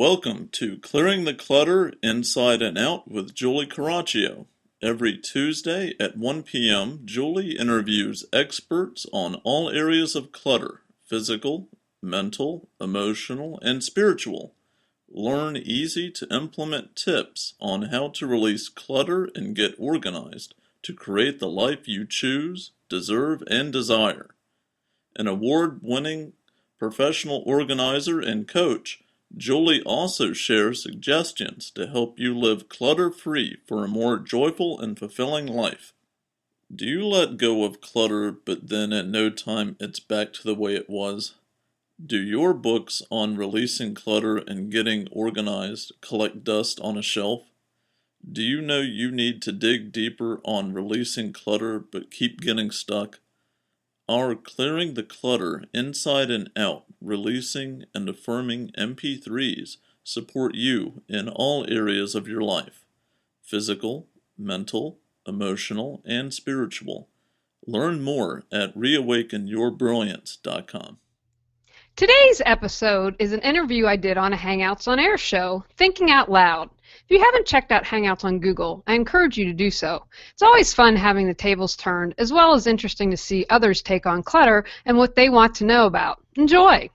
Welcome to Clearing the Clutter Inside and Out with Julie Coraccio. Every Tuesday at 1 p.m., Julie interviews experts on all areas of clutter: physical, mental, emotional, and spiritual. Learn easy to implement tips on how to release clutter and get organized to create the life you choose, deserve, and desire. An award-winning professional organizer and coach, Julie also shares suggestions to help you live clutter-free for a more joyful and fulfilling life. Do you let go of clutter, but then at no time it's back to the way it was? Do your books on releasing clutter and getting organized collect dust on a shelf? Do you know you need to dig deeper on releasing clutter but keep getting stuck? Our Clearing the Clutter Inside and Out, Releasing and Affirming MP3s support you in all areas of your life: physical, mental, emotional, and spiritual. Learn more at reawakenyourbrilliance.com. Today's episode is an interview I did on a Hangouts on Air show, Thinking Out Loud. If you haven't checked out Hangouts on Google, I encourage you to do so. It's always fun having the tables turned, as well as interesting to see others take on clutter and what they want to know about. Enjoy!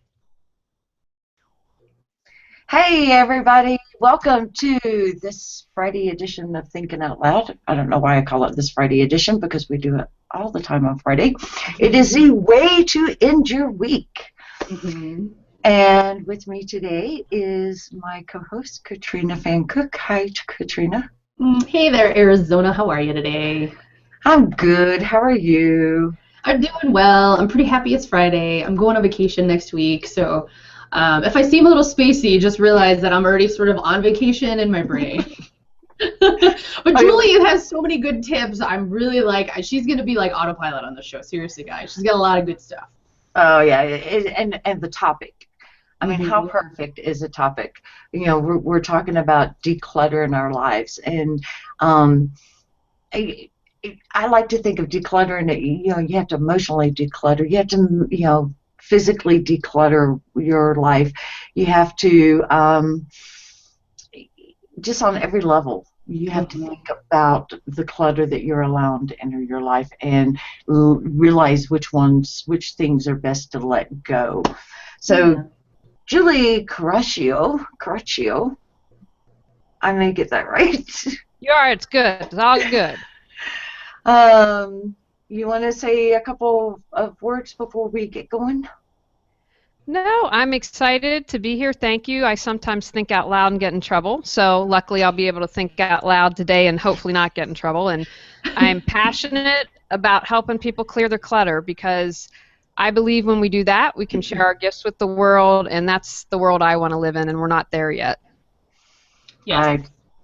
Hey everybody, welcome to this Friday edition of Thinking Out Loud. I don't know why I call it this Friday edition, because we do it all the time on Friday. It is the way to end your week. Mm-hmm. And with me today is my co-host, Katrina Pfannkuch. Hi, Katrina. Hey there, Arizona. How are you today? I'm good. How are you? I'm doing well. I'm pretty happy it's Friday. I'm going on vacation next week, so if I seem a little spacey, just realize that I'm already sort of on vacation in my brain. But Julie has so many good tips. I'm really she's going to be like autopilot on the show. Seriously, guys. She's got a lot of good stuff. Oh, yeah, and the topic. I mean, how perfect is a topic? You know, we're talking about decluttering our lives, and I like to think of decluttering. You have to emotionally declutter. You have to, physically declutter your life. You have to just on every level. You have to think about the clutter that you're allowing to enter your life and realize which things are best to let go. So, Julie Coraccio, I may get that right. You are. It's good. It's all good. You want to say a couple of words before we get going? No, I'm excited to be here. Thank you. I sometimes think out loud and get in trouble, so luckily I'll be able to think out loud today and hopefully not get in trouble. And I'm passionate about helping people clear their clutter, because I believe when we do that, we can share our gifts with the world, and that's the world I want to live in, and we're not there yet. Yeah, I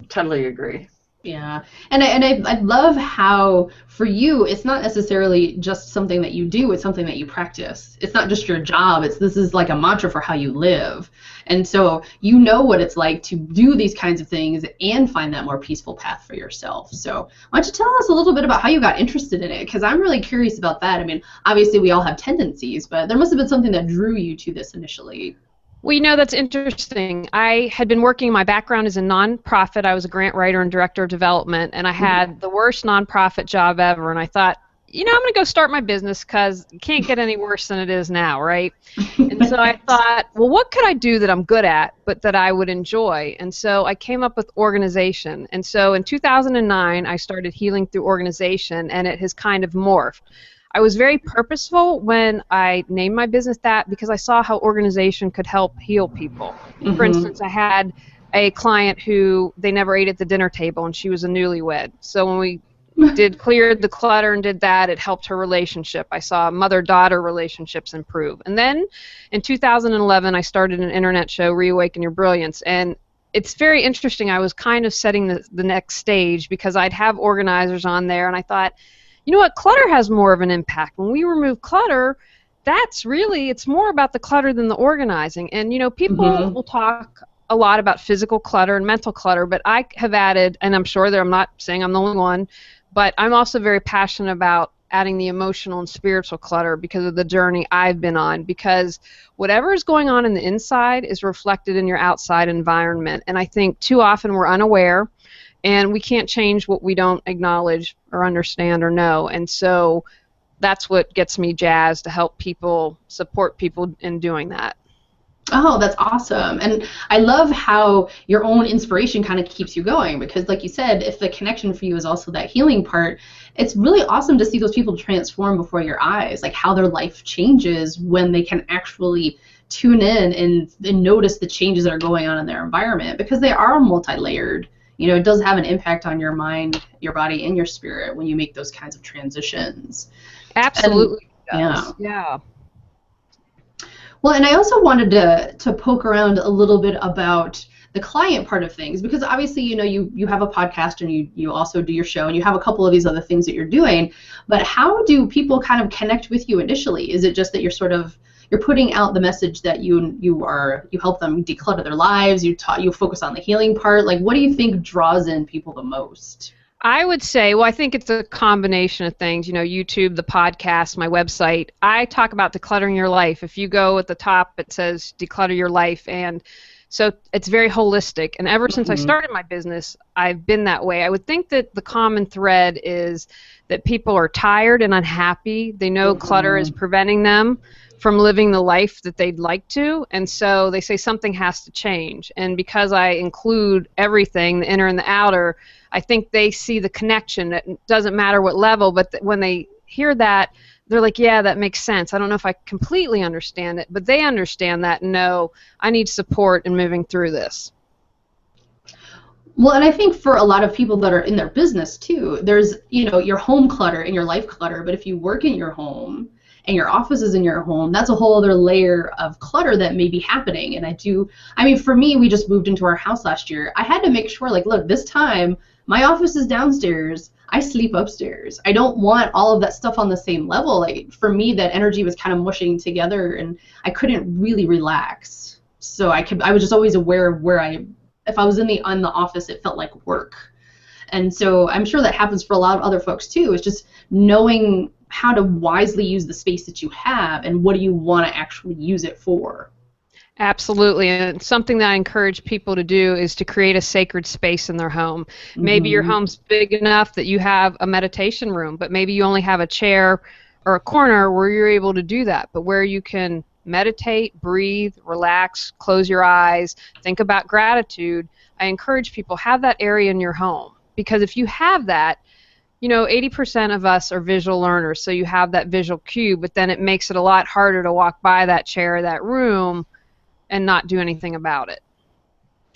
totally agree. Yeah, and I love how for you it's not necessarily just something that you do, it's something that you practice. It's not just your job, this is like a mantra for how you live. And so you know what it's like to do these kinds of things and find that more peaceful path for yourself. So why don't you tell us a little bit about how you got interested in it, because I'm really curious about that. I mean, obviously we all have tendencies, but there must have been something that drew you to this initially. Well, that's interesting. I had been working, my background is in nonprofit. I was a grant writer and director of development, and I had the worst nonprofit job ever, and I thought, I'm going to go start my business because it can't get any worse than it is now, right? And so I thought, well, what could I do that I'm good at but that I would enjoy? And so I came up with organization. And so in 2009, I started Healing Through Organization, and it has kind of morphed. I was very purposeful when I named my business that, because I saw how organization could help heal people. For instance, I had a client who they never ate at the dinner table, and she was a newlywed. So when we cleared the clutter and did that, it helped her relationship. I saw mother-daughter relationships improve. And then in 2011, I started an internet show, Reawaken Your Brilliance, and it's very interesting. I was kind of setting the next stage, because I'd have organizers on there, and I thought, you know what, clutter has more of an impact. When we remove clutter, it's more about the clutter than the organizing. And, people will talk a lot about physical clutter and mental clutter, but I have added, and I'm sure that I'm not saying I'm the only one, but I'm also very passionate about adding the emotional and spiritual clutter because of the journey I've been on, because whatever is going on in the inside is reflected in your outside environment. And I think too often we're unaware, and we can't change what we don't acknowledge or understand or know. And so that's what gets me jazzed to help people, support people in doing that. Oh, that's awesome. And I love how your own inspiration kind of keeps you going, because like you said, if the connection for you is also that healing part, it's really awesome to see those people transform before your eyes, like how their life changes when they can actually tune in and notice the changes that are going on in their environment, because they are multi-layered. You know, it does have an impact on your mind, your body, and your spirit when you make those kinds of transitions. Absolutely. And, yeah. Well, and I also wanted to poke around a little bit about the client part of things, because obviously, you know, you have a podcast and you also do your show and you have a couple of these other things that you're doing, but how do people kind of connect with you initially? Is it just that you're putting out the message that you help them declutter their lives, you focus on the healing part? Like, what do you think draws in people the most? I would say, well, I think it's a combination of things. You know, YouTube, the podcast, my website. I talk about decluttering your life. If you go at the top, it says declutter your life. And so it's very holistic. And ever since I started my business, I've been that way. I would think that the common thread is that people are tired and unhappy. They know clutter is preventing them from living the life that they'd like to, and so they say something has to change. And because I include everything, the inner and the outer, I think they see the connection. It doesn't matter what level, but when they hear that, they're like, yeah, that makes sense. I don't know if I completely understand it, but they understand that and know I need support in moving through this. Well, and I think for a lot of people that are in their business too, there's, you know, your home clutter and your life clutter, but if you work in your home and your office is in your home, that's a whole other layer of clutter that may be happening. And I mean, for me, we just moved into our house last year. I had to make sure, like, look, this time my office is downstairs, I sleep upstairs. I don't want all of that stuff on the same level. Like, for me, that energy was kind of mushing together and I couldn't really relax. So I was just always aware of if I was in the office, it felt like work. And so I'm sure that happens for a lot of other folks too. It's just knowing how to wisely use the space that you have and what do you want to actually use it for. Absolutely, and something that I encourage people to do is to create a sacred space in their home. Maybe your home's big enough that you have a meditation room, but maybe you only have a chair or a corner where you're able to do that, but where you can meditate, breathe, relax, close your eyes, think about gratitude. I encourage people, have that area in your home, because if you have that, you know, 80% of us are visual learners, so you have that visual cue, but then it makes it a lot harder to walk by that chair or that room and not do anything about it.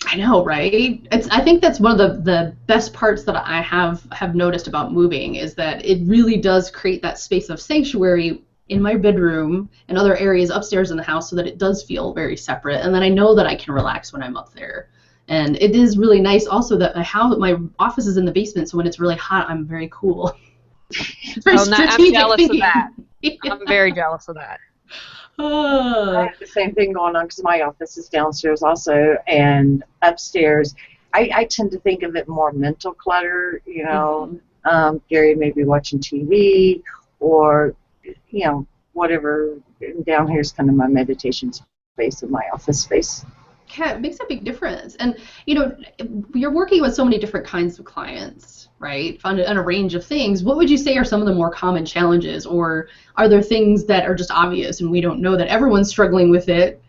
I know, right? I think that's one of the best parts that I have noticed about moving, is that it really does create that space of sanctuary in my bedroom and other areas upstairs in the house, so that it does feel very separate, and then I know that I can relax when I'm up there. And it is really nice also that my office is in the basement, so when it's really hot, I'm very cool. It's very strategic. I'm jealous thinking. of that. I'm very jealous of that. I have the same thing going on because my office is downstairs also, and upstairs I tend to think of it more mental clutter, you know. Gary may be watching TV or, you know, whatever. Down here is kind of my meditation space and my office space. Yeah, it makes a big difference. And, you know, you're working with so many different kinds of clients, right, on a range of things. What would you say are some of the more common challenges, or are there things that are just obvious and we don't know that everyone's struggling with it?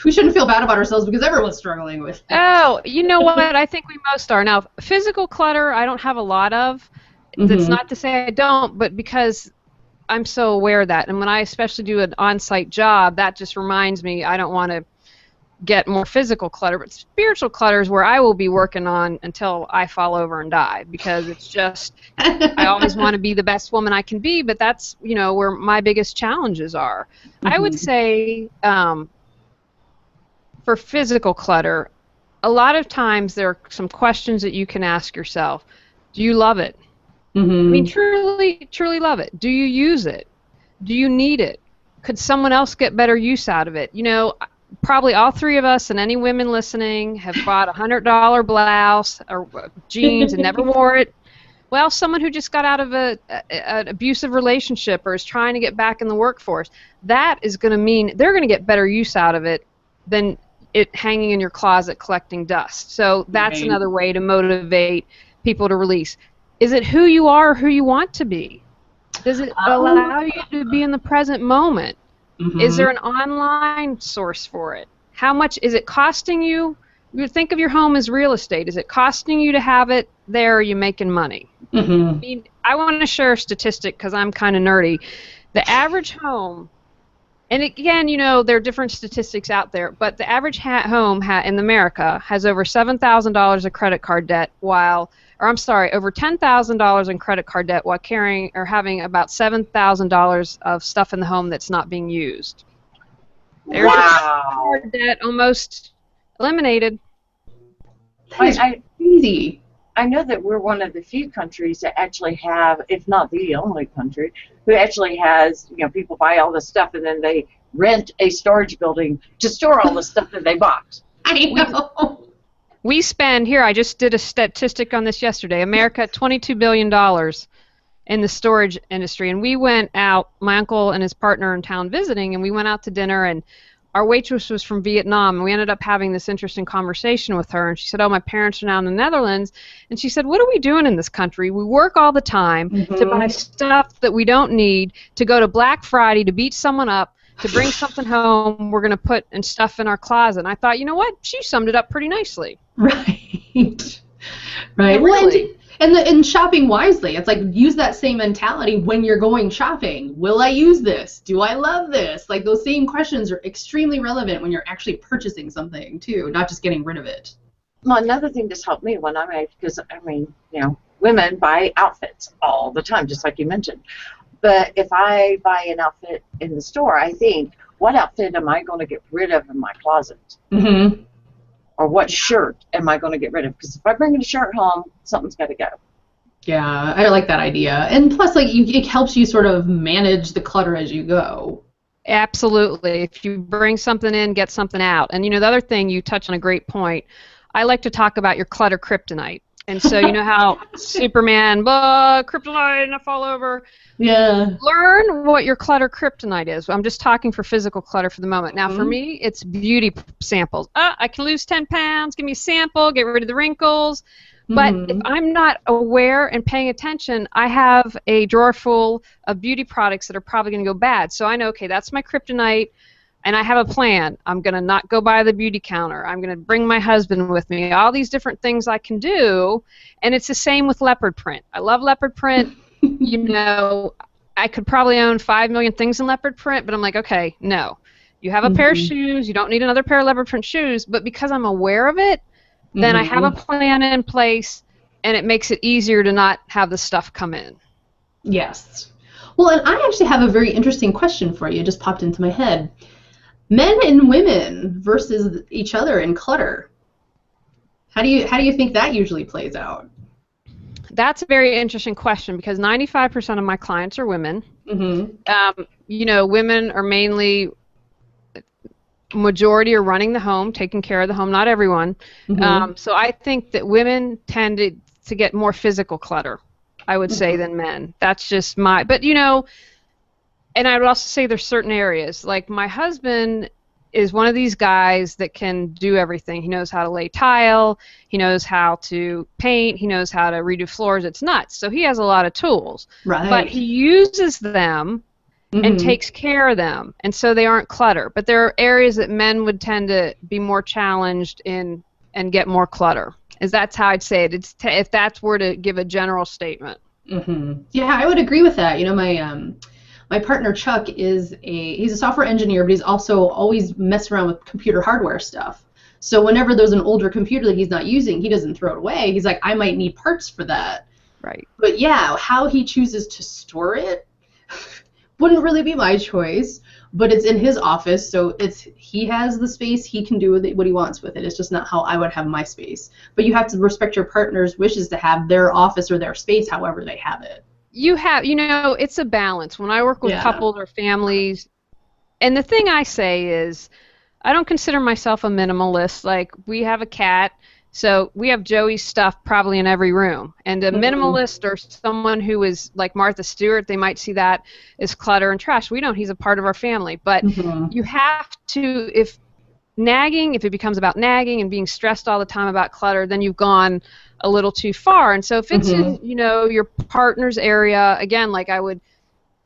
We shouldn't feel bad about ourselves because everyone's struggling with it. Oh, you know what? I think we most are. Now, physical clutter, I don't have a lot of. That's not to say I don't, but because I'm so aware of that. And when I especially do an on-site job, that just reminds me I don't want to get more physical clutter, but spiritual clutter is where I will be working on until I fall over and die, because it's just, I always want to be the best woman I can be, but that's, you know, where my biggest challenges are. I would say for physical clutter, a lot of times there are some questions that you can ask yourself. Do you love it? I mean, truly love it. Do you use it? Do you need it? Could someone else get better use out of it? You know, probably all three of us and any women listening have bought a $100 blouse or jeans and never wore it Well, someone who just got out of an abusive relationship or is trying to get back in the workforce, that is going to mean they're going to get better use out of it than it hanging in your closet collecting dust. So that's Right. another way to motivate people to release. Is it who you are or who you want to be? Does it allow you to be in the present moment? Is there an online source for it? How much is it costing you? You think of your home as real estate. Is it costing you to have it there, or are you making money? I mean, I want to share a statistic because I'm kind of nerdy. The average home, and again, you know, there are different statistics out there, but the average home in America has over $7,000 of credit card debt over $10,000 in credit card debt while carrying or having about $7,000 of stuff in the home that's not being used. There's your credit card debt almost eliminated. That's crazy. I know that we're one of the few countries that actually have, if not the only country, who actually has, you know, people buy all this stuff and then they rent a storage building to store all the stuff that they bought. I know. We spend, here, I just did a statistic on this yesterday, America, $22 billion in the storage industry. And we went out, my uncle and his partner in town visiting, and we went out to dinner, and our waitress was from Vietnam, and we ended up having this interesting conversation with her. And she said, oh, my parents are now in the Netherlands. And she said, what are we doing in this country? We work all the time to buy stuff that we don't need, to go to Black Friday, to beat someone up, to bring something home we're going to put and stuff in our closet. And I thought, you know what? She summed it up pretty nicely. Right. Right. Really. And shopping wisely. It's like, use that same mentality when you're going shopping. Will I use this? Do I love this? Like, those same questions are extremely relevant when you're actually purchasing something too, not just getting rid of it. Well, another thing that's helped me when I'm out, because, I mean, you know, women buy outfits all the time, just like you mentioned. But if I buy an outfit in the store, I think, what outfit am I going to get rid of in my closet? Or what shirt am I going to get rid of? Because if I bring a shirt home, something's got to go. Yeah, I like that idea. And plus, like, it helps you sort of manage the clutter as you go. Absolutely. If you bring something in, get something out. And, you know, the other thing, you touch on a great point. I like to talk about your clutter kryptonite. And so you know how Superman, kryptonite, and I fall over. Yeah. Learn what your clutter kryptonite is. I'm just talking for physical clutter for the moment. Now, for me, it's beauty samples. I can lose 10 pounds. Give me a sample. Get rid of the wrinkles. But if I'm not aware and paying attention, I have a drawer full of beauty products that are probably going to go bad. So I know, okay, that's my kryptonite. And I have a plan. I'm going to not go by the beauty counter. I'm going to bring my husband with me. All these different things I can do. And it's the same with leopard print. I love leopard print. You know, I could probably own 5 million things in leopard print, but I'm like, okay, no. You have a pair of shoes. You don't need another pair of leopard print shoes. But because I'm aware of it, then I have a plan in place, and it makes it easier to not have the stuff come in. Yes. Well, and I actually have a very interesting question for you. It just popped into my head. Men and women versus each other in clutter. How do you think that usually plays out? That's a very interesting question because 95% of my clients are women. You know, women are mainly, majority are running the home, taking care of the home, not everyone. So I think that women tend to get more physical clutter, I would say, than men. That's just but you know, and I would also say there's certain areas, like my husband is one of these guys that can do everything. He knows how to lay tile, he knows how to paint, he knows how to redo floors. It's nuts. So he has a lot of tools. Right. But he uses them and takes care of them, and so they aren't clutter. But there are areas that men would tend to be more challenged in and get more clutter. That's how I'd say it. If that's were to give a general statement. Yeah, I would agree with that. You know, my partner Chuck he's a software engineer, but he's also always messed around with computer hardware stuff. So whenever there's an older computer that he's not using, he doesn't throw it away. He's like, I might need parts for that. Right. But yeah, how he chooses to store it wouldn't really be my choice. But it's in his office, so he has the space. He can do what he wants with it. It's just not how I would have my space. But you have to respect your partner's wishes to have their office or their space however they have it. You know, it's a balance. When I work with couples or families, and the thing I say is, I don't consider myself a minimalist. Like, we have a cat, So we have Joey's stuff probably in every room. And a minimalist or someone who is like Martha Stewart, they might see that as clutter and trash. We don't. He's a part of our family. But you have to, if it becomes about nagging and being stressed all the time about clutter, then you've gone a little too far. And so if it's in, your partner's area, again, like I would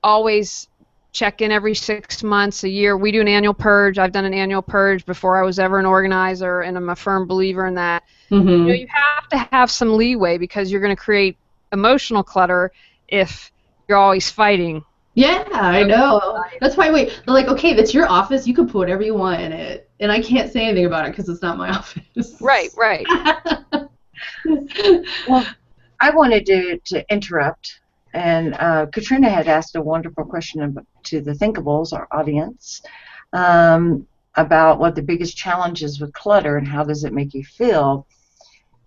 always check in every 6 months, a year. We do an annual purge. I've done an annual purge before I was ever an organizer, and I'm a firm believer in that. You have to have some leeway because you're going to create emotional clutter if you're always fighting. Yeah, I know. That's why they're like, okay, that's your office. You can put whatever you want in it, and I can't say anything about it because it's not my office. Right. Well, I wanted to interrupt. And Katrina had asked a wonderful question to the Thinkables, our audience, about what the biggest challenge is with clutter and how does it make you feel.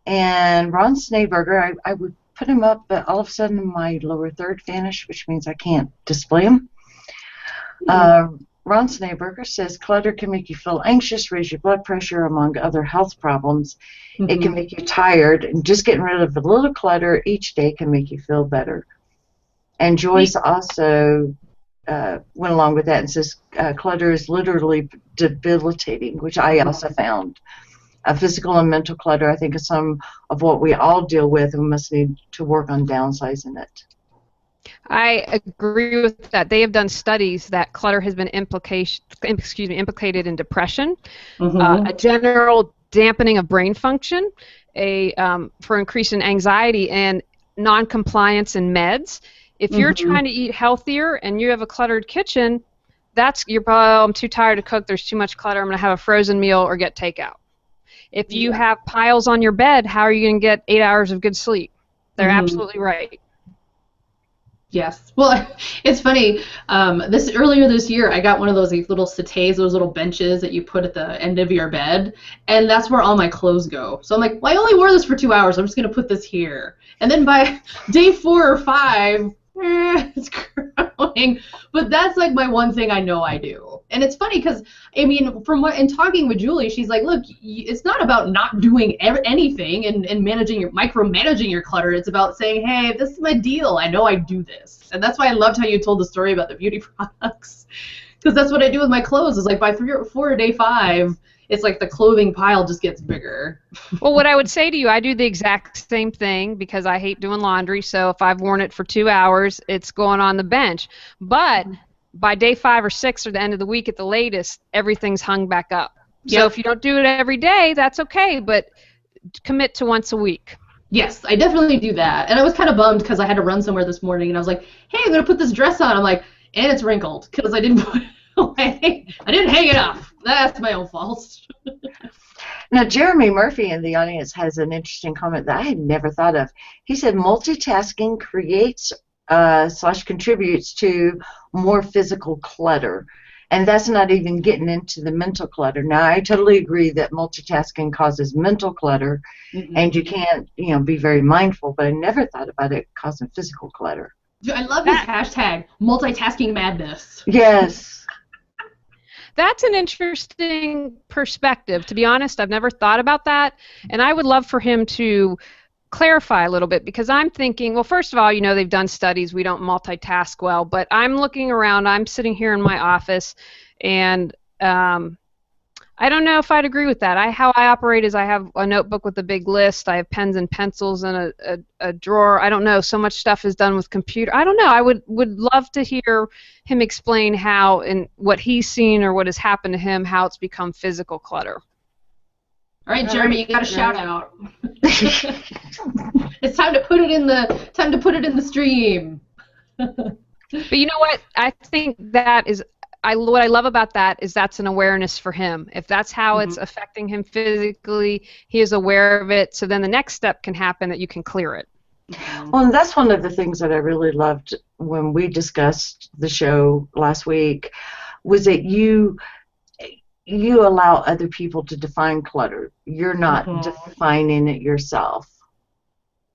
And Ron Schneeberger, I would put him up, but all of a sudden my lower third vanished, which means I can't display him. Ron Schneeberger says clutter can make you feel anxious, raise your blood pressure, among other health problems. It can make you tired, and just getting rid of a little clutter each day can make you feel better. And Joyce also went along with that and says clutter is literally debilitating, which I also found. Physical and mental clutter, I think, is some of what we all deal with, and we must need to work on downsizing it. I agree with that. They have done studies that clutter has been implicated in depression, a general dampening of brain function, for increase in anxiety, and non-compliance in meds. If you're trying to eat healthier and you have a cluttered kitchen, I'm too tired to cook, there's too much clutter, I'm going to have a frozen meal or get takeout. If you have piles on your bed, how are you going to get 8 hours of good sleep? They're absolutely right. Yes. Well, it's funny. Earlier this year, I got one of those little settees, those little benches that you put at the end of your bed, and that's where all my clothes go. So I'm like, well, I only wore this for 2 hours. I'm just going to put this here. And then by day 4 or 5, it's growing. But that's like my one thing I know I do. And it's funny because, I mean, in talking with Julie, she's like, look, it's not about not doing anything and micromanaging your clutter. It's about saying, hey, this is my deal. I know I do this. And that's why I loved how you told the story about the beauty products. Because that's what I do with my clothes. Is like by 3 or 4 or day 5, it's like the clothing pile just gets bigger. Well, what I would say to you, I do the exact same thing because I hate doing laundry. So if I've worn it for 2 hours, it's going on the bench. But by day 5 or 6 or the end of the week at the latest, everything's hung back up. Yep. So if you don't do it every day, that's okay, but commit to once a week. Yes, I definitely do that. And I was kind of bummed because I had to run somewhere this morning, and I was like, hey, I'm going to put this dress on. I'm like, and it's wrinkled because I didn't put it away. I didn't hang it up. That's my own fault. Now, Jeremy Murphy in the audience has an interesting comment that I had never thought of. He said multitasking creates / contributes to more physical clutter. And that's not even getting into the mental clutter. Now, I totally agree that multitasking causes mental clutter, and you can't, be very mindful, but I never thought about it causing physical clutter. I love this hashtag, multitasking madness. Yes. That's an interesting perspective. To be honest, I've never thought about that, and I would love for him to clarify a little bit, because I'm thinking, well, first of all, they've done studies, we don't multitask well, but I'm looking around, I'm sitting here in my office, and I don't know if I'd agree with that. How I operate is I have a notebook with a big list, I have pens and pencils and a drawer. I don't know, so much stuff is done with computer. I don't know, I would love to hear him explain how, and what he's seen or what has happened to him, how it's become physical clutter. All right, Jeremy, you got a shout out. It's time to put it in the stream. But you know what? I think that is what I love about that is that's an awareness for him. If that's how it's affecting him physically, he is aware of it. So then the next step can happen that you can clear it. Well, and that's one of the things that I really loved when we discussed the show last week, was that you allow other people to define clutter. You're not defining it yourself.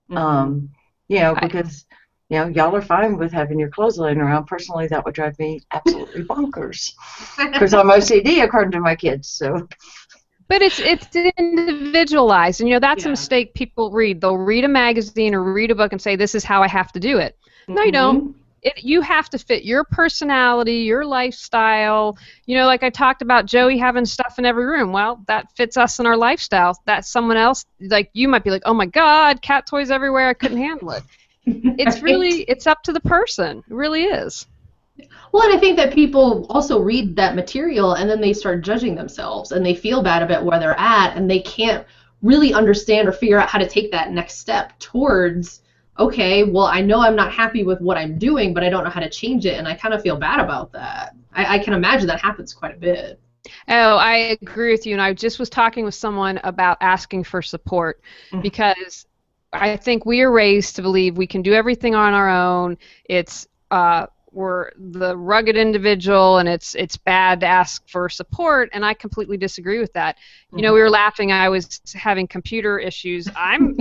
Because y'all are fine with having your clothes laying around. Personally, that would drive me absolutely bonkers. Because I'm OCD, according to my kids. So. But it's individualized, and that's a Yeah. mistake people read. They'll read a magazine or read a book and say, "This is how I have to do it." No, you don't. You have to fit your personality, your lifestyle. Like I talked about Joey having stuff in every room. Well, that fits us in our lifestyle. That someone else, like you might be like, "Oh my God, cat toys everywhere! I couldn't handle it." It's up to the person. It really is. Well, and I think that people also read that material and then they start judging themselves and they feel bad about where they're at and they can't really understand or figure out how to take that next step towards, okay, well, I know I'm not happy with what I'm doing, but I don't know how to change it, and I kind of feel bad about that. I can imagine that happens quite a bit. Oh, I agree with you, and I just was talking with someone about asking for support because I think we are raised to believe we can do everything on our own. We're the rugged individual, and it's bad to ask for support, and I completely disagree with that. We were laughing. I was having computer issues. I'm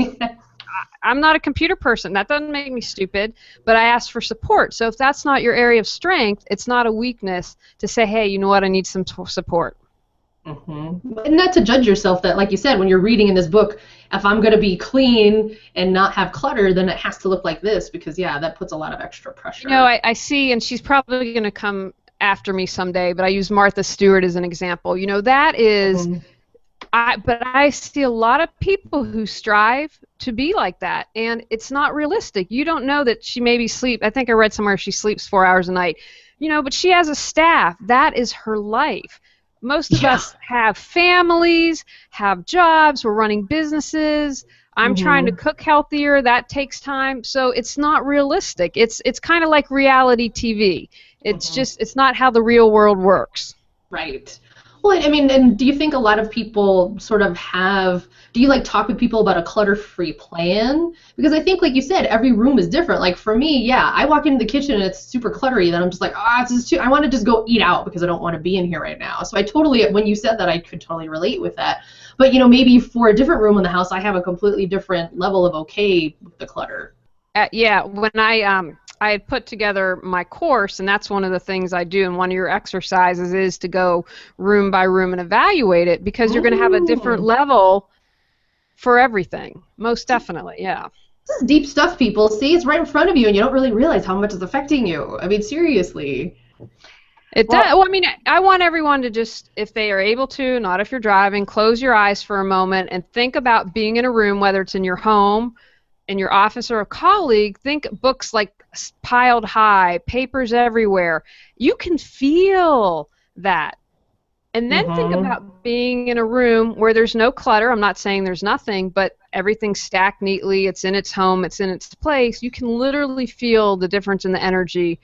not a computer person. That doesn't make me stupid, but I asked for support. So if that's not your area of strength, it's not a weakness to say, hey, you know what, I need some support. And not to judge yourself that, like you said, when you're reading in this book, if I'm going to be clean and not have clutter, then it has to look like this because, yeah, that puts a lot of extra pressure. I see, and she's probably going to come after me someday, but I use Martha Stewart as an example. That is, but I see a lot of people who strive to be like that, and it's not realistic. You don't know that she maybe I think I read somewhere she sleeps 4 hours a night, but she has a staff. That is her life. Most of us have families, have jobs, we're running businesses. I'm trying to cook healthier. That takes time. So it's not realistic. It's kind of like reality TV. It's it's not how the real world works. Right. Well, I mean, and do you think a lot of people sort of do you talk with people about a clutter-free plan? Because I think, like you said, every room is different. Like for me, yeah, I walk into the kitchen and it's super cluttery, then I'm just like, this is I want to just go eat out because I don't want to be in here right now. So when you said that, I could totally relate with that. But, maybe for a different room in the house, I have a completely different level of okay with the clutter. Yeah, when I had put together my course, and that's one of the things I do, and one of your exercises is to go room by room and evaluate it, because you're going to have a different level for everything. Most definitely, yeah. This is deep stuff, people. See, it's right in front of you, and you don't really realize how much it's affecting you. I mean, seriously. Does. Well, I mean, I want everyone to just, if they are able to, not if you're driving, close your eyes for a moment and think about being in a room, whether it's in your home, in your office, or a colleague. Think books piled high, papers everywhere. You can feel that. And then think about being in a room where there's no clutter. I'm not saying there's nothing, but everything's stacked neatly. It's in its home. It's in its place. You can literally feel the difference in the energy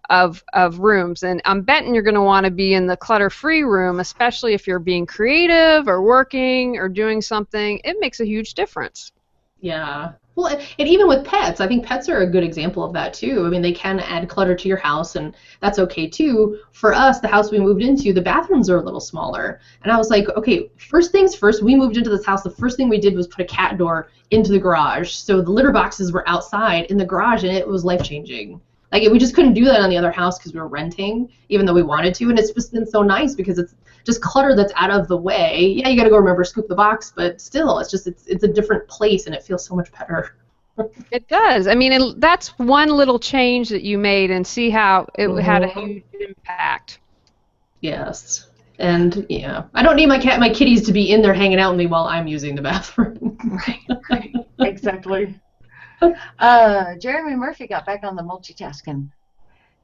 of rooms. And I'm betting you're going to want to be in the clutter-free room, especially if you're being creative or working or doing something. It makes a huge difference. Yeah. Well, and even with pets, I think pets are a good example of that too. I mean, they can add clutter to your house, and that's okay too. For us, the house we moved into, the bathrooms are a little smaller. And I was like, okay, first things first, we moved into this house. The first thing we did was put a cat door into the garage. So the litter boxes were outside in the garage, and it was life-changing. We just couldn't do that on the other house because we were renting, even though we wanted to. And it's just been so nice because it's just clutter that's out of the way. Yeah, you got to go remember scoop the box, but still, it's a different place, and it feels so much better. It does. I mean, that's one little change that you made, and see how it had a huge impact. Yes. And yeah, I don't need my kitties to be in there hanging out with me while I'm using the bathroom. Right. Exactly. Jeremy Murphy got back on the multitasking.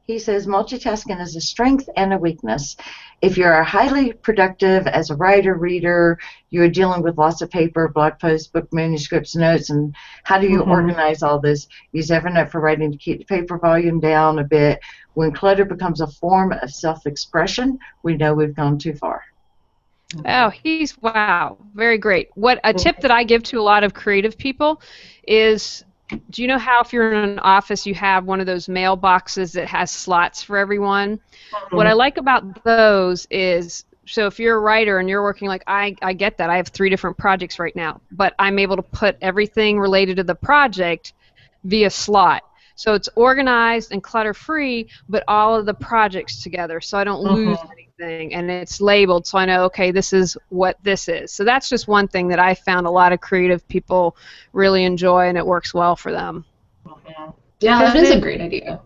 He says multitasking is a strength and a weakness. If you're highly productive as a writer, reader, you're dealing with lots of paper, blog posts, book manuscripts, notes, and how do you organize all this? Use Evernote for writing to keep the paper volume down a bit. When clutter becomes a form of self-expression, we know we've gone too far. Oh, wow, very great. What a tip that I give to a lot of creative people is, do you know how if you're in an office you have one of those mailboxes that has slots for everyone? What I like about those is, so if you're a writer and you're working, I get that. I have 3 different projects right now, but I'm able to put everything related to the project via slot. So it's organized and clutter-free, but all of the projects together, so I don't lose anything. everything, and it's labeled, so I know, okay, this is what this is. So that's just one thing that I found a lot of creative people really enjoy, and it works well for them. Yeah, that is a great idea.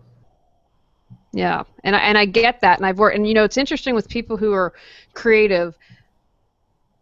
Yeah, and I get that, and I've worked, and it's interesting with people who are creative.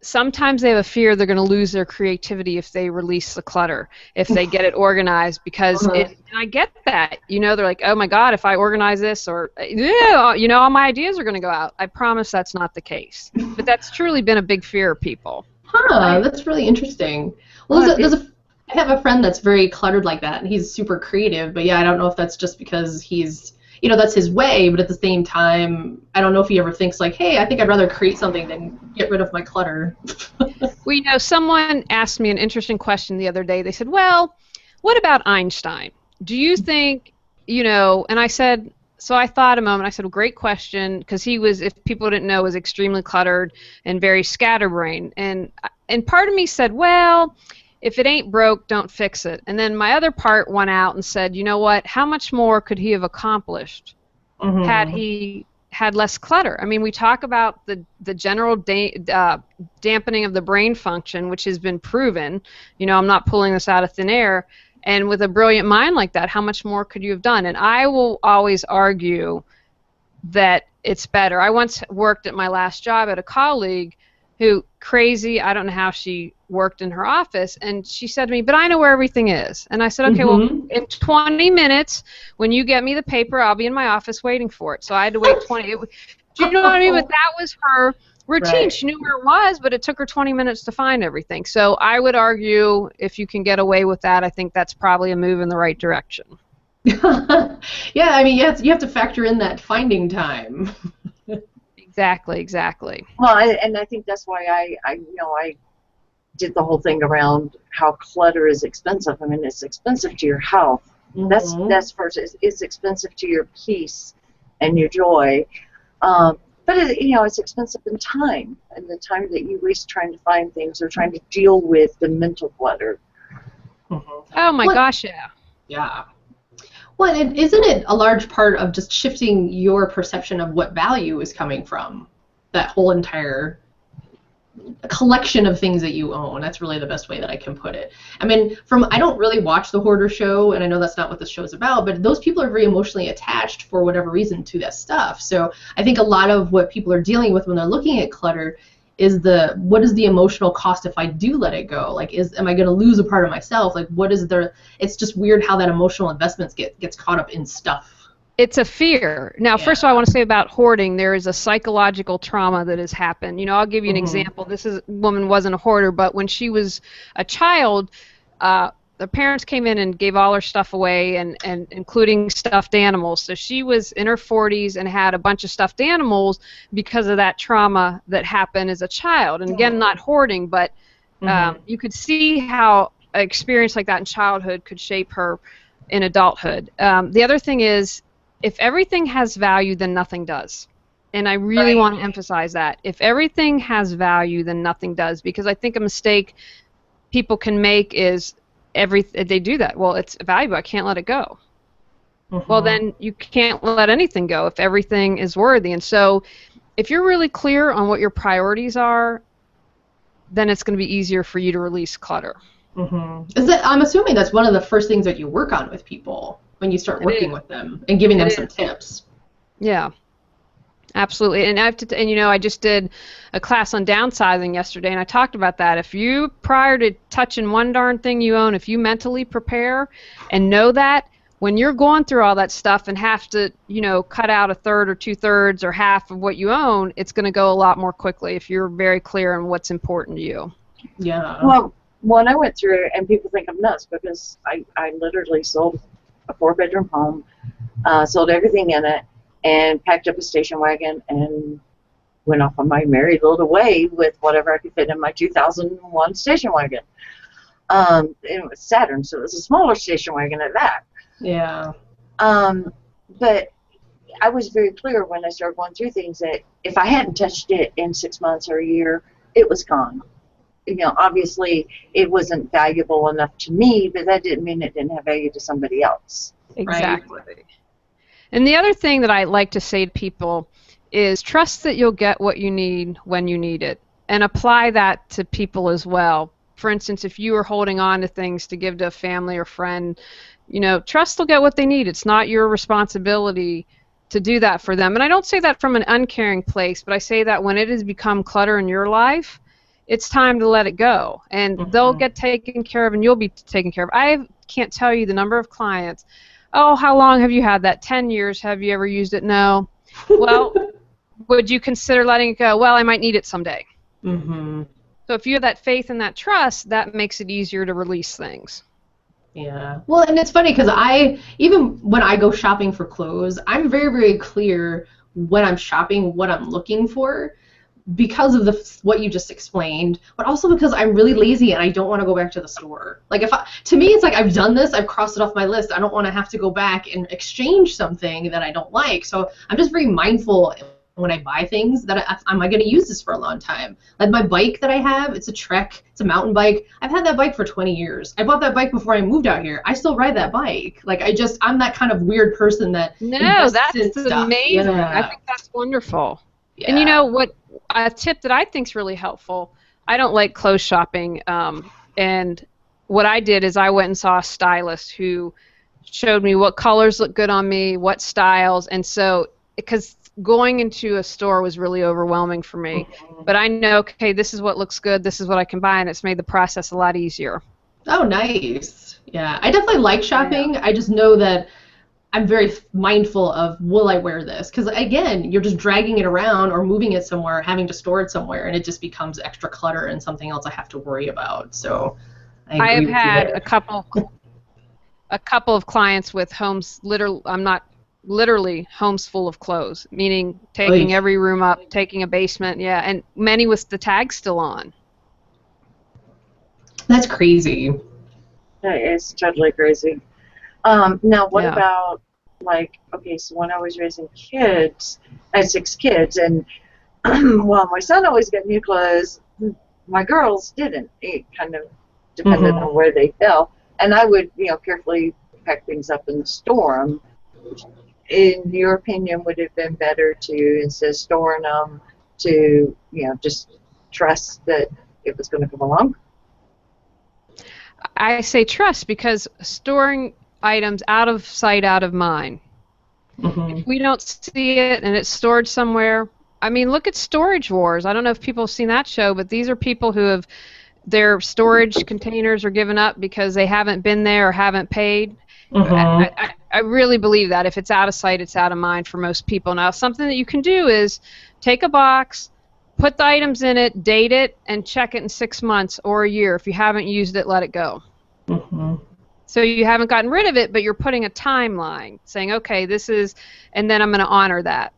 Sometimes they have a fear they're going to lose their creativity if they release the clutter, if they get it organized, because and I get that. They're like, oh my God, if I organize this, or all my ideas are going to go out. I promise that's not the case. But that's truly been a big fear of people. That's really interesting. Well, I have a friend that's very cluttered like that, and he's super creative, but yeah, I don't know if that's just because he's that's his way, but at the same time, I don't know if he ever thinks like, hey, I think I'd rather create something than get rid of my clutter. Well, someone asked me an interesting question the other day. They said, well, what about Einstein? Do you think, and I said, so I thought a moment. I said, well, great question, because he was, if people didn't know, was extremely cluttered and very scatterbrained. And part of me said, well, if it ain't broke, don't fix it. And then my other part went out and said, you know what? How much more could he have accomplished had he had less clutter? I mean, we talk about the general dampening of the brain function, which has been proven. I'm not pulling this out of thin air. And with a brilliant mind like that, how much more could you have done? And I will always argue that it's better. I once worked at my last job at a colleague who, crazy, I don't know how she worked in her office, and she said to me, but I know where everything is. And I said, okay, well, in 20 minutes, when you get me the paper, I'll be in my office waiting for it. So I had to wait 20. Do you know what I mean? But that was her routine. Right. She knew where it was, but it took her 20 minutes to find everything. So I would argue if you can get away with that, I think that's probably a move in the right direction. Yeah, I mean, you have to factor in that finding time. Exactly. Well, and I think that's why I did the whole thing around how clutter is expensive. I mean, it's expensive to your health. That's first. It's expensive to your peace and your joy. But it's expensive in time, and the time that you waste trying to find things or trying to deal with the mental clutter. Oh my gosh, yeah. Yeah. Well, isn't it a large part of just shifting your perception of what value is coming from that whole entire collection of things that you own? That's really the best way that I can put it. I mean, I don't really watch the Hoarder Show, and I know that's not what the show's about, but those people are very emotionally attached for whatever reason to that stuff. So I think a lot of what people are dealing with when they're looking at clutter is what is the emotional cost if I do let it go? Like, am I going to lose a part of myself? Like, it's just weird how that emotional investment gets caught up in stuff. It's a fear. Now, first of all, I want to say about hoarding, there is a psychological trauma that has happened. I'll give you an example. This woman wasn't a hoarder, but when she was a child, the parents came in and gave all her stuff away, and including stuffed animals. So she was in her 40s and had a bunch of stuffed animals because of that trauma that happened as a child. And again, not hoarding, but you could see how an experience like that in childhood could shape her in adulthood. The other thing is, if everything has value, then nothing does. And I really want to emphasize that. If everything has value, then nothing does. Because I think a mistake people can make is they do that. Well, it's valuable. I can't let it go. Well, then you can't let anything go if everything is worthy. And so if you're really clear on what your priorities are, then it's going to be easier for you to release clutter. I'm assuming that's one of the first things that you work on with people when you start working with them and giving them some tips. Yeah. Absolutely, and I just did a class on downsizing yesterday, and I talked about that. If you, prior to touching one darn thing you own, if you mentally prepare and know that when you're going through all that stuff and have to, cut out a third or 2/3 or half of what you own, it's going to go a lot more quickly if you're very clear on what's important to you. Yeah. Well, when I went through it, and people think I'm nuts because I literally sold a 4-bedroom home, sold everything in it, and packed up a station wagon and went off on my merry little way with whatever I could fit in my 2001 station wagon. It was Saturn, so it was a smaller station wagon at that. Yeah. But I was very clear when I started going through things that if I hadn't touched it in 6 months or a year, it was gone. Obviously it wasn't valuable enough to me, but that didn't mean it didn't have value to somebody else. Exactly. Right. And the other thing that I like to say to people is trust that you'll get what you need when you need it, and apply that to people as well. For instance, if you are holding on to things to give to a family or friend, trust they'll get what they need. It's not your responsibility to do that for them. And I don't say that from an uncaring place, but I say that when it has become clutter in your life, it's time to let it go. And they'll get taken care of and you'll be taken care of. I can't tell you the number of clients. Oh, how long have you had that? 10 years. Have you ever used it? No. Well, would you consider letting it go? Well, I might need it someday. Mm-hmm. So if you have that faith and that trust, that makes it easier to release things. Yeah. Well, and it's funny because even when I go shopping for clothes, I'm very, very clear when I'm shopping what I'm looking for because of what you just explained, but also because I'm really lazy and I don't want to go back to the store. Like to me, it's like I've done this, I've crossed it off my list. I don't want to have to go back and exchange something that I don't like. So I'm just very mindful when I buy things that am I going to use this for a long time. Like my bike that I have, it's a Trek, it's a mountain bike. I've had that bike for 20 years. I bought that bike before I moved out here. I still ride that bike. Like I'm that kind of weird person that No, that's stuff. amazing. Yeah. I think that's wonderful. Yeah. And what a tip that I think is really helpful, I don't like clothes shopping, and what I did is I went and saw a stylist who showed me what colors look good on me, what styles, and so because going into a store was really overwhelming for me. But I know, okay, this is what looks good, this is what I can buy, and it's made the process a lot easier. Oh, nice. Yeah, I definitely like shopping. I just know that I'm very mindful of, will I wear this? Because, again, you're just dragging it around or moving it somewhere, having to store it somewhere, and it just becomes extra clutter and something else I have to worry about. So I have had a couple of clients with homes, literally homes full of clothes, meaning taking every room up, taking a basement, and many with the tags still on. That's crazy. That is totally crazy. Now, what about, so when I was raising kids, I had 6 kids, and well, my son always got new clothes. My girls didn't. It kind of depended on where they fell, and I would, carefully pack things up and store them. In your opinion, would it have been better to, instead of storing them, to, just trust that it was going to come along? I say trust because storing items out of sight, out of mind. If we don't see it and it's stored somewhere, I mean, look at Storage Wars. I don't know if people have seen that show, but these are people who have their storage containers are given up because they haven't been there or haven't paid. I really believe that if it's out of sight, it's out of mind for most people. Now, something that you can do is take a box, put the items in it, date it, and check it in 6 months or a year. If you haven't used it, let it go. So you haven't gotten rid of it, but you're putting a timeline, saying, okay, this is, and then I'm going to honor that.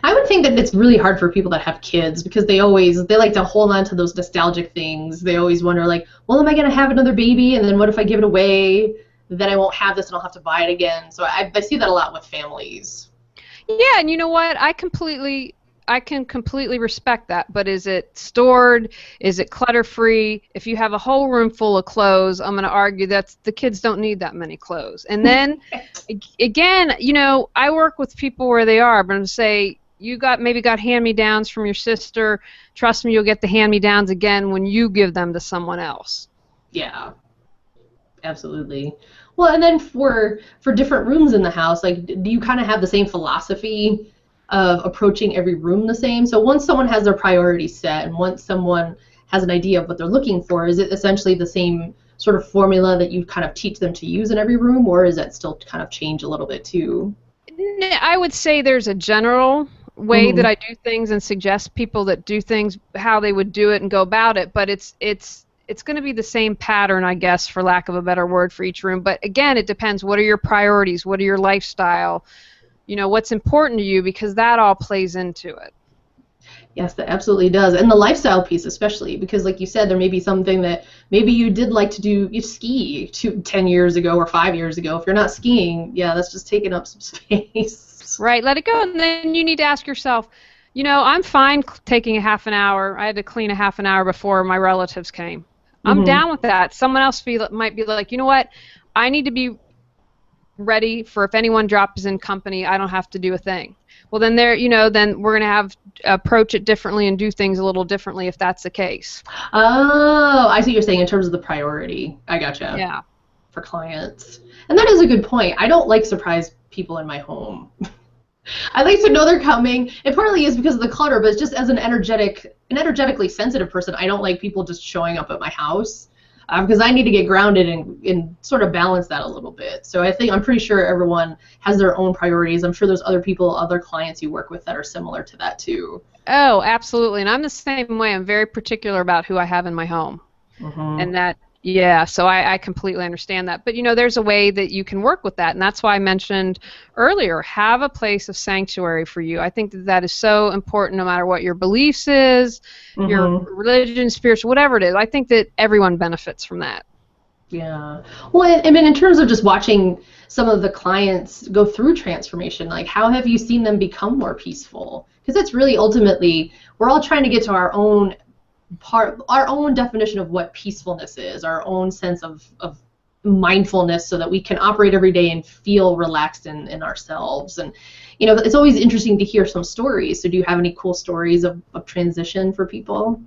I would think that it's really hard for people that have kids because they like to hold on to those nostalgic things. They always wonder, like, well, am I going to have another baby? And then what if I give it away? Then I won't have this and I'll have to buy it again. So I see that a lot with families. Yeah, and you know what? I can completely respect that, but is it stored? Is it clutter-free? If you have a whole room full of clothes, I'm going to argue that the kids don't need that many clothes. And then, again, I work with people where they are, but I'm going to say, you maybe got hand-me-downs from your sister. Trust me, you'll get the hand-me-downs again when you give them to someone else. Yeah, absolutely. Well, and then for different rooms in the house, like, do you kind of have the same philosophy of approaching every room the same? So once someone has their priorities set and once someone has an idea of what they're looking for, is it essentially the same sort of formula that you kind of teach them to use in every room, or is that still kind of change a little bit too? I would say there's a general way that I do things and suggest people that do things how they would do it and go about it, but it's going to be the same pattern, I guess, for lack of a better word, for each room. But again, it depends. What are your priorities? What are your lifestyle? What's important to you, because that all plays into it. Yes, that absolutely does. And the lifestyle piece especially, because like you said, there may be something that maybe you did like to do, you ski 10 years ago or 5 years ago. If you're not skiing, that's just taking up some space. Right, let it go. And then you need to ask yourself, I'm fine taking a half an hour. I had to clean a half an hour before my relatives came. I'm down with that. Someone else might be like, you know what, I need to be ready for if anyone drops in company, I don't have to do a thing. Well, then then we're going to have approach it differently and do things a little differently if that's the case. Oh, I see what you're saying in terms of the priority. I gotcha. Yeah. For clients. And that is a good point. I don't like surprise people in my home. I like to know they're coming. It partly is because of the clutter, but it's just as an energetically sensitive person, I don't like people just showing up at my house because I need to get grounded and sort of balance that a little bit. So I'm pretty sure everyone has their own priorities. I'm sure there's other people, other clients you work with that are similar to that too. Oh, absolutely. And I'm the same way. I'm very particular about who I have in my home. Mm-hmm. And that, yeah, so I completely understand that. But, there's a way that you can work with that. And that's why I mentioned earlier, have a place of sanctuary for you. I think that is so important no matter what your beliefs is, your religion, spiritual, whatever it is. I think that everyone benefits from that. Yeah. Well, I mean, in terms of just watching some of the clients go through transformation, like how have you seen them become more peaceful? Because that's really ultimately, we're all trying to get to our own definition of what peacefulness is, our own sense of mindfulness so that we can operate every day and feel relaxed in ourselves. And, it's always interesting to hear some stories. So do you have any cool stories of transition for people?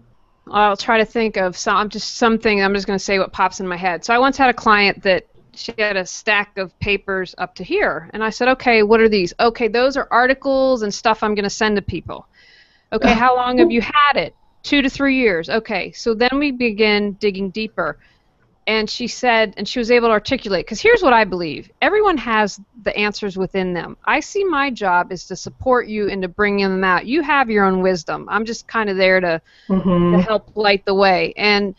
I'll try to think of something. I'm just going to say what pops in my head. So I once had a client that she had a stack of papers up to here. And I said, okay, what are these? Okay, those are articles and stuff I'm going to send to people. Okay, how long have you had it? 2 to 3 years. Okay, so then we begin digging deeper. And she said, and she was able to articulate, because here's what I believe. Everyone has the answers within them. I see my job is to support you and to bring them out. You have your own wisdom. I'm just kind of there to help light the way. And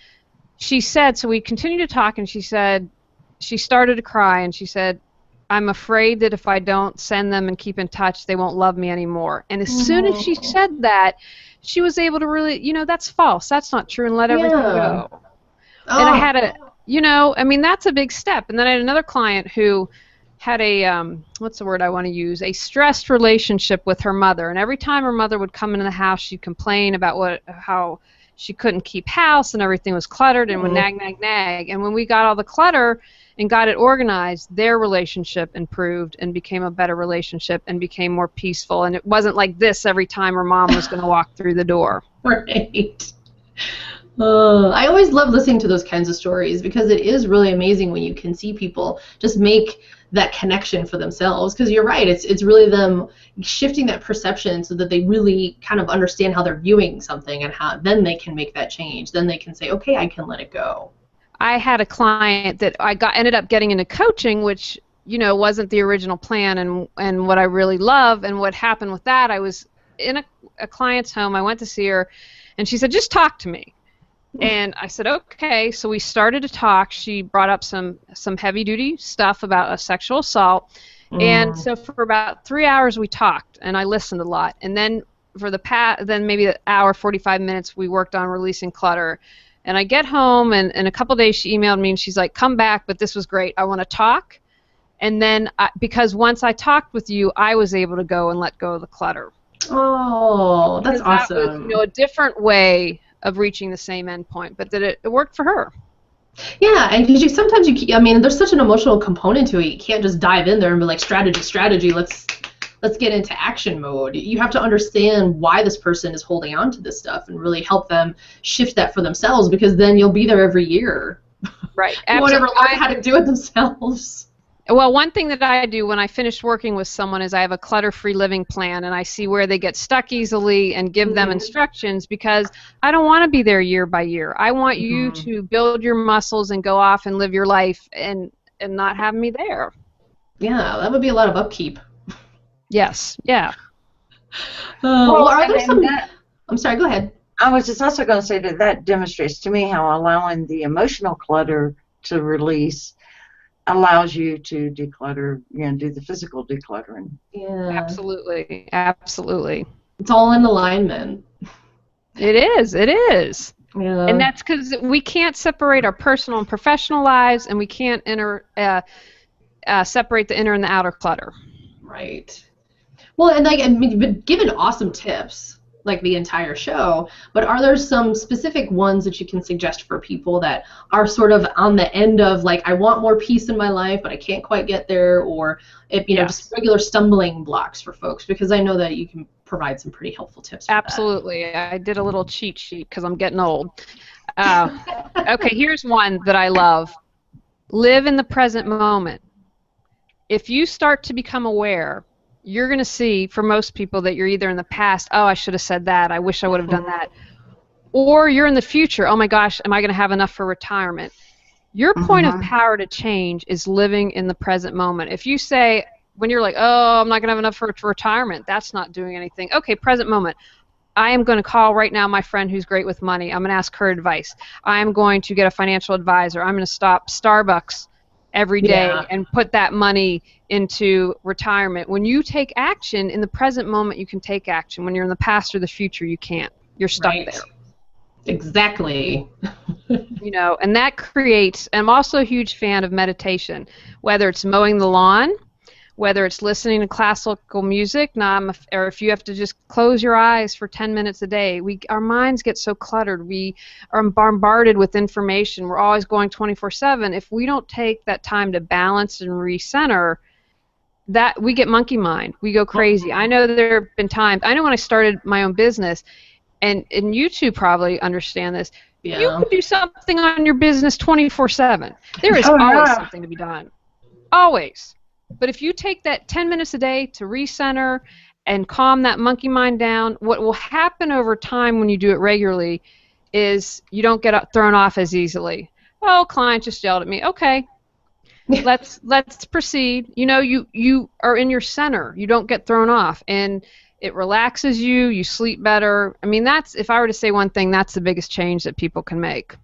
she said, so we continued to talk, and she said, she started to cry, and she said, I'm afraid that if I don't send them and keep in touch, they won't love me anymore. And as soon as she said that, she was able to really, that's false. That's not true, and let everything go. And I had that's a big step. And then I had another client who had what's the word I want to use, a stressed relationship with her mother. And every time her mother would come into the house, she'd complain about how she couldn't keep house and everything was cluttered and would nag, nag, nag. And when we got all the clutter and got it organized, their relationship improved and became a better relationship and became more peaceful. And it wasn't like this every time her mom was going to walk through the door. Right. I always love listening to those kinds of stories because it is really amazing when you can see people just make that connection for themselves. Because you're right, it's really them shifting that perception so that they really kind of understand how they're viewing something and how then they can make that change. Then they can say, okay, I can let it go. I had a client that ended up getting into coaching, which wasn't the original plan, and what I really love. And what happened with that, I was in a client's home. I went to see her, and she said, "Just talk to me." And I said, "Okay." So we started to talk. She brought up some heavy duty stuff about a sexual assault, and so for about 3 hours we talked, and I listened a lot. And then then maybe an hour, 45 minutes, we worked on releasing clutter. And I get home, and in a couple days she emailed me, and she's like, "Come back, but this was great. I want to talk." And then, because once I talked with you, I was able to go and let go of the clutter. Oh, that's awesome. That was, a different way of reaching the same endpoint, but that it worked for her. Yeah, and because sometimes there's such an emotional component to it. You can't just dive in there and be like, strategy, let's get into action mode. You have to understand why this person is holding on to this stuff and really help them shift that for themselves, because then you'll be there every year. Right. They won't ever learn how to do it themselves. Well, one thing that I do when I finish working with someone is I have a clutter-free living plan, and I see where they get stuck easily and give them instructions, because I don't want to be there year by year. I want you to build your muscles and go off and live your life and not have me there. Yeah, that would be a lot of upkeep. Yes, yeah. Are there some... I'm sorry, go ahead. I was just also going to say that demonstrates to me how allowing the emotional clutter to release allows you to declutter, do the physical decluttering. Yeah. Absolutely. Absolutely. It's all in alignment. It is. Yeah. And that's because we can't separate our personal and professional lives, and we can't separate the inner and the outer clutter. Right. Well, and you've been given awesome tips. like the entire show, but are there some specific ones that you can suggest for people that are sort of on the end of like, I want more peace in my life, but I can't quite get there, or if, you know, just regular stumbling blocks for folks, because I know that you can provide some pretty helpful tips for Absolutely. I did a little cheat sheet because I'm getting old. Okay, here's one that I love. Live in the present moment. If you start to become aware, you're going to see, for most people, that you're either in the past, oh, I should have said that, I wish I would have done that, or you're in the future, oh my gosh, am I going to have enough for retirement? Your point of power to change is living in the present moment. If you say, when you're like, oh, I'm not going to have enough for retirement, that's not doing anything. Okay, present moment. I am going to call right now my friend who's great with money. I'm going to ask her advice. I'm going to get a financial advisor. I'm going to stop Starbucks every day and put that money into retirement. When you take action in the present moment, you can take action. When you're in the past or the future, you can't. You're stuck there. Exactly. You know, and that creates, and I'm also a huge fan of meditation, whether it's mowing the lawn, whether it's listening to classical music, or if you have to just close your eyes for 10 minutes a day. Our minds get so cluttered. We are bombarded with information. We're always going 24/7. If we don't take that time to balance and recenter, that we get monkey mind. We go crazy. I know there have been times, I know when I started my own business, and you two probably understand this, you can do something on your business 24/7. There is always something to be done. Always. But if you take that 10 minutes a day to recenter and calm that monkey mind down, what will happen over time when you do it regularly is you don't get thrown off as easily. Oh, client just yelled at me. Okay, let's proceed. You know, you are in your center. You don't get thrown off, and it relaxes you. You sleep better. I mean, that's, if I were to say one thing, that's the biggest change that people can make.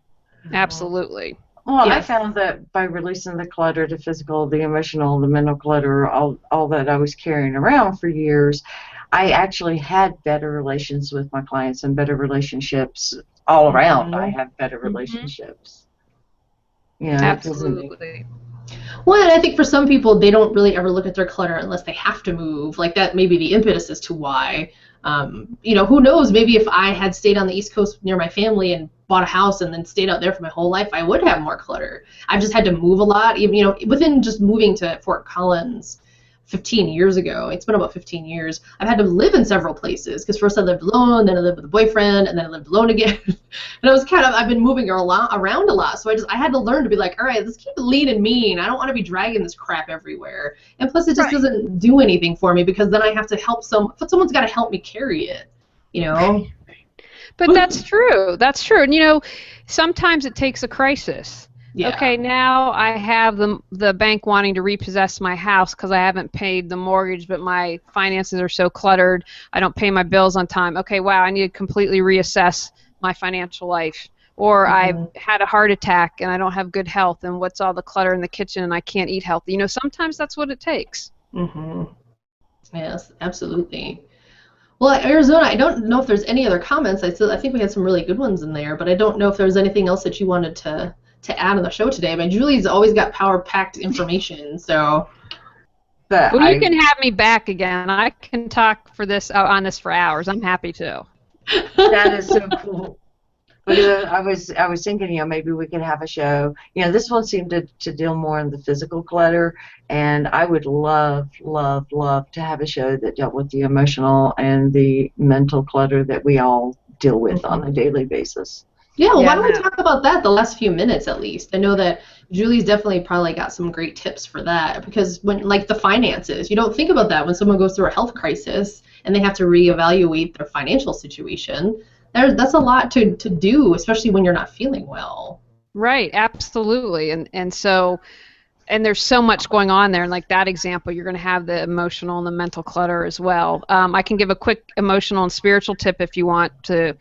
Absolutely. Well, I found that by releasing the clutter, the physical, the emotional, the mental clutter, all that I was carrying around for years, I actually had better relations with my clients and better relationships all around. I have better relationships. Yeah, absolutely. Well, and I think for some people, they don't really ever look at their clutter unless they have to move. Like, that may be the impetus as to why. You know, who knows? Maybe if I had stayed on the East Coast near my family and bought a house and then stayed out there for my whole life, I would have more clutter. I've just had to move a lot. Even, you know, within just moving to Fort Collins 15 years ago, it's been about 15 years, I've had to live in several places, because first I lived alone, then I lived with a boyfriend, and then I lived alone again. And I was I've been moving around a lot, so I had to learn to be like, all right, let's keep it lean and mean. I don't want to be dragging this crap everywhere. And plus, it just doesn't do anything for me, because then I have to help someone's got to help me carry it, you know? But that's true. That's true. And, you know, sometimes it takes a crisis. Yeah. Okay, now I have the bank wanting to repossess my house because I haven't paid the mortgage, but my finances are so cluttered, I don't pay my bills on time. Okay, wow, I need to completely reassess my financial life. Or I've had a heart attack and I don't have good health, and what's all the clutter in the kitchen and I can't eat healthy. You know, sometimes that's what it takes. Yes, absolutely. Well, Arizona, I don't know if there's any other comments. I think we had some really good ones in there, but I don't know if there was anything else that you wanted to add on the show today. But Julie's always got power-packed information, so. But you can have me back again. I can talk on this for hours. I'm happy to. That is so cool. But I was thinking, you know, maybe we could have a show. You know, this one seemed to deal more in the physical clutter, and I would love to have a show that dealt with the emotional and the mental clutter that we all deal with on a daily basis. Yeah, well, why don't we talk about that the last few minutes at least? I know that Julie's definitely probably got some great tips for that, because when, like, the finances, you don't think about that when someone goes through a health crisis and they have to reevaluate their financial situation. That's a lot to do, especially when you're not feeling well. Right, absolutely. And so, and there's so much going on there. And like that example, you're going to have the emotional and the mental clutter as well. I can give a quick emotional and spiritual tip if you want to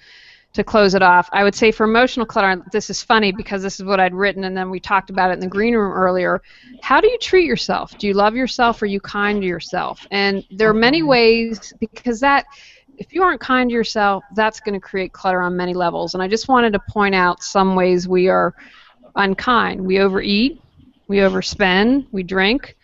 close it off. I would say for emotional clutter, this is funny because this is what I'd written, and then we talked about it in the green room earlier. How do you treat yourself? Do you love yourself? Are you kind to yourself? And there are many ways, because if you aren't kind to yourself, that's going to create clutter on many levels. And I just wanted to point out some ways we are unkind. We overeat, we overspend, we drink,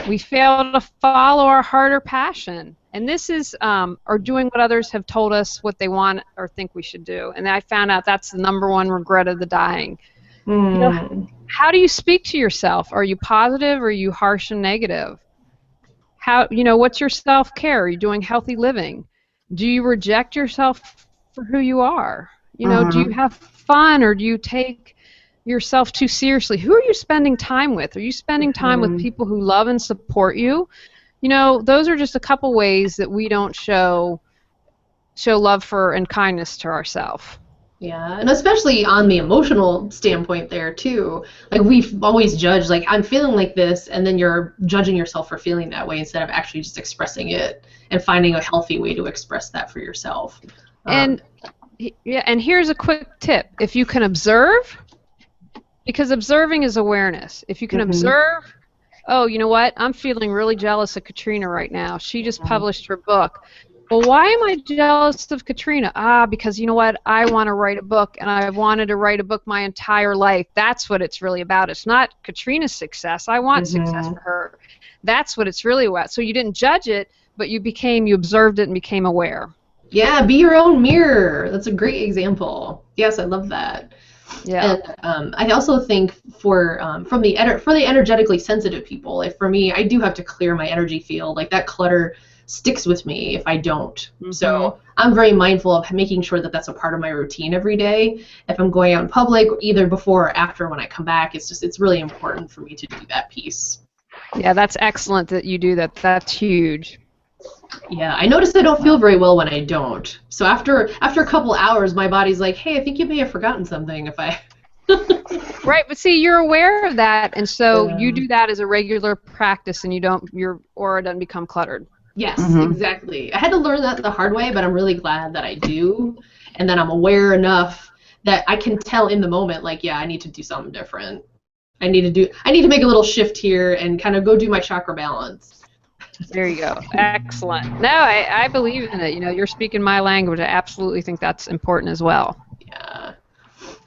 We fail to follow our heart or passion. And this is, or doing what others have told us what they want or think we should do. And I found out that's the number one regret of the dying. You know, how do you speak to yourself? Are you positive or are you harsh and negative? What's your self-care? Are you doing healthy living? Do you reject yourself for who you are? Do you have fun or do you take yourself too seriously? Who are you spending time with? Are you spending time with people who love and support you? Those are just a couple ways that we don't show love for and kindness to ourselves. Yeah, and especially on the emotional standpoint there too. Like we've always judged, like I'm feeling like this, and then you're judging yourself for feeling that way instead of actually just expressing it and finding a healthy way to express that for yourself. And here's a quick tip: if you can observe, because observing is awareness. If you can observe, oh, you know what? I'm feeling really jealous of Katrina right now. She just published her book. Well, why am I jealous of Katrina? Because you know what? I want to write a book, and I've wanted to write a book my entire life. That's what it's really about. It's not Katrina's success. I want success for her. That's what it's really about. So you didn't judge it, but you observed it and became aware. Yeah, be your own mirror. That's a great example. Yes, I love that. Yeah. And I also think for the energetically sensitive people, like for me, I do have to clear my energy field. Like that clutter sticks with me if I don't. So I'm very mindful of making sure that that's a part of my routine every day. If I'm going out in public, either before or after when I come back, it's really important for me to do that piece. Yeah, that's excellent that you do that. That's huge. Yeah, I notice I don't feel very well when I don't. So after a couple hours, my body's like, hey, I think you may have forgotten something if I... Right, but see, you're aware of that, and so you do that as a regular practice, and your aura doesn't become cluttered. Yes, exactly. I had to learn that the hard way, but I'm really glad that I do, and that I'm aware enough that I can tell in the moment, like, yeah, I need to do something different. I need to make a little shift here and kind of go do my chakra balance. There you go. Excellent. No, I believe in it. You're speaking my language. I absolutely think that's important as well. Yeah.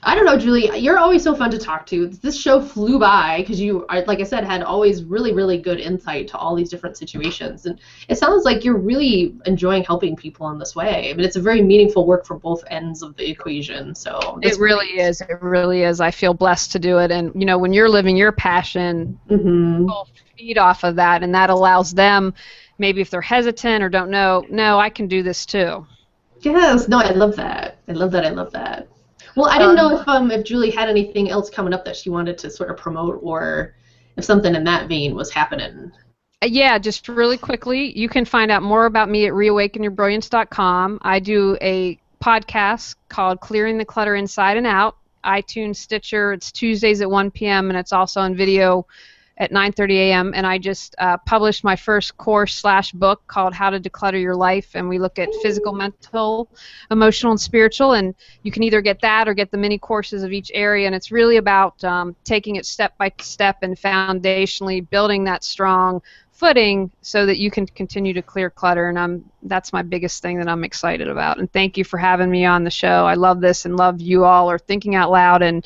I don't know, Julie, you're always so fun to talk to. This show flew by because you, like I said, had always really, really good insight to all these different situations. And it sounds like you're really enjoying helping people in this way. I mean, it's a very meaningful work for both ends of the equation. So it really is. It really is. I feel blessed to do it. And, when you're living your passion, people feed off of that, and that allows them, maybe if they're hesitant or don't know, no, I can do this too. Yes. No, I love that. I love that. Well, I didn't know if Julie had anything else coming up that she wanted to sort of promote, or if something in that vein was happening. Yeah, just really quickly, you can find out more about me at reawakenyourbrilliance.com. I do a podcast called Clearing the Clutter Inside and Out, iTunes, Stitcher. It's Tuesdays at 1 p.m., and it's also on video at 9:30 a.m. And I just published my first course/book called How to Declutter Your Life, and we look at physical, mental, emotional, and spiritual. And you can either get that or get the mini courses of each area. And it's really about taking it step by step and foundationally building that strong footing so that you can continue to clear clutter. And that's my biggest thing that I'm excited about. And thank you for having me on the show. I love this and love you all are thinking out loud and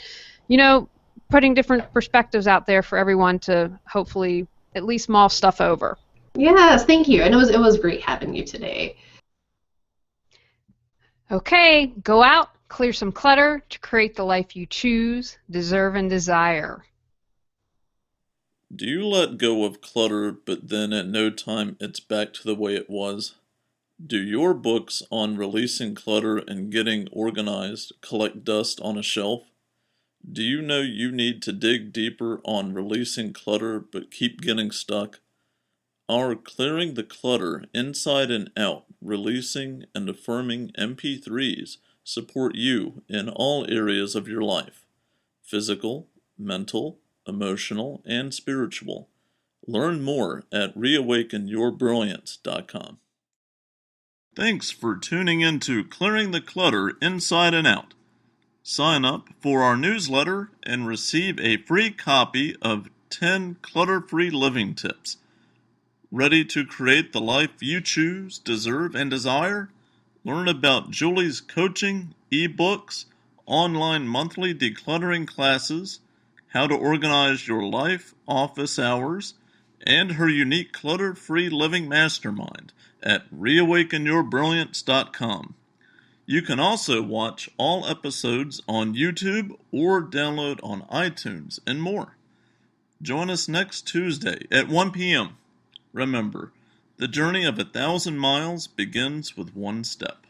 putting different perspectives out there for everyone to hopefully at least mull stuff over. Yes, thank you. And it was great having you today. Okay, go out, clear some clutter to create the life you choose, deserve, and desire. Do you let go of clutter, but then at no time it's back to the way it was? Do your books on releasing clutter and getting organized collect dust on a shelf? Do you know you need to dig deeper on releasing clutter but keep getting stuck? Our Clearing the Clutter Inside and Out, Releasing and Affirming MP3s support you in all areas of your life: physical, mental, emotional, and spiritual. Learn more at reawakenyourbrilliance.com. Thanks for tuning in to Clearing the Clutter Inside and Out. Sign up for our newsletter and receive a free copy of 10 clutter-free living tips. Ready to create the life you choose, deserve, and desire? Learn about Julie's coaching, ebooks, online monthly decluttering classes, how to organize your life, office hours, and her unique clutter-free living mastermind at reawakenyourbrilliance.com. You can also watch all episodes on YouTube or download on iTunes and more. Join us next Tuesday at 1 p.m. Remember, the journey of 1,000 miles begins with one step.